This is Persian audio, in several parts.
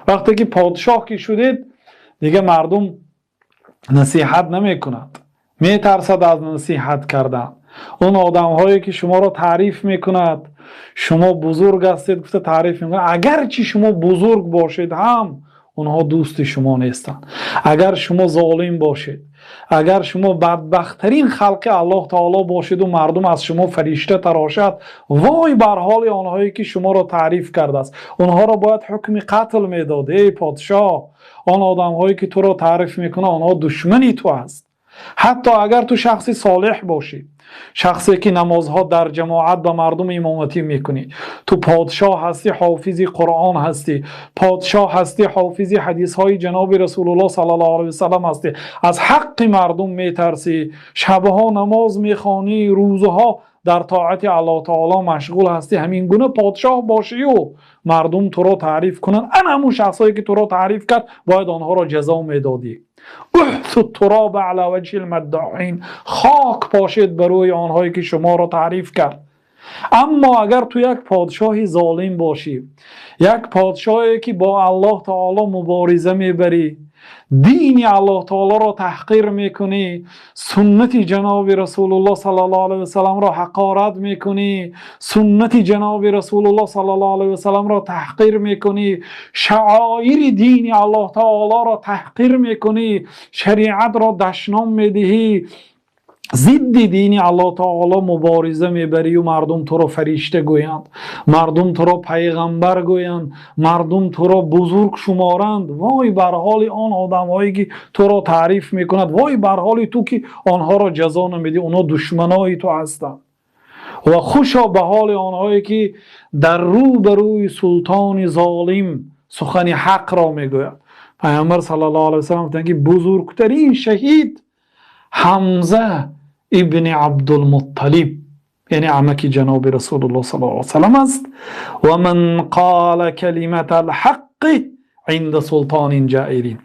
وقتی که پادشاه که شدید دیگه مردم نصیحت نمی کند، می ترسد از نصیحت کردن. اون آدم هایی که شما را تعریف می کند، شما بزرگ هستید گفته تعریف می کند، اگرچه شما بزرگ باشید هم اونها دوست شما نیستند. اگر شما ظالم باشید، اگر شما بدبختترین خلق الله تعالی باشید و مردم از شما فریشته تراشد، وای بر حال آنهایی که شما را تعریف کرده است. اونها را باید حکم قتل میداد. ای پادشاه، آن آدم هایی که تو را تعریف میکنه آنها دشمنی تو است. حتی اگر تو شخصی صالح باشی، شخصی که نمازها در جماعت به مردم امامتی میکنی، تو پادشاه هستی، حافظی قرآن هستی، پادشاه هستی، حافظی حدیث های جناب رسول الله صلی الله علیه وسلم هستی، از حق مردم میترسی، شبها نماز میخوانی، روزها در طاعت الله تعالی مشغول هستی، همین گونه پادشاه باشی و مردم تو را تعریف کنن، همون شخصایی که تو را تعریف کرد باید آنها را جزا میدادی. احث التراب علی وجه المدعین، خاک پاشید بر روی آنهایی که شما را تعریف کرد. اما اگر تو یک پادشاه ظالم باشی، یک پادشاهی که با الله تعالی مبارزه میبری، دین الله تعالی را تحقیر میکنی، سنت جناب رسول الله صلی الله علیه وسلم را حقارت میکنی، سنت جناب رسول الله صلی الله علیه وسلم را تحقیر میکنی، شعائر دین الله تعالی را تحقیر میکنی، شریعت را دشنام میدهی، ضد دین الله تعالی مبارزه میبری و مردم تو را فریشته گویند، مردم تو را پیغمبر گویند، مردم تو را بزرگ شمارند، وای بر حال آن آدمایی که تو را تعریف میکند، وای بر حال تو که آنها را جزا نمیدی، اونا دشمنای تو هستند. و خوشا به حال آنهایی که در روبروی سلطان ظالم سخن حق را میگویند. پیامبر صلی الله علیه وسلم گفتند که بزرگترین شهید حمزه ابن عبدالمطلب، یعنی عمک جناب رسول الله صلی الله علیه وسلم است. و من قال کلمت الحق عند سلطان جائر،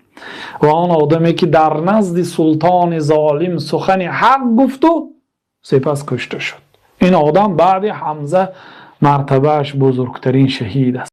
و آن آدمی که در نزد سلطان ظالم سخن حق گفت و سپس کشته شد. این آدم بعد حمزه مرتبهش بزرگترین شهید است.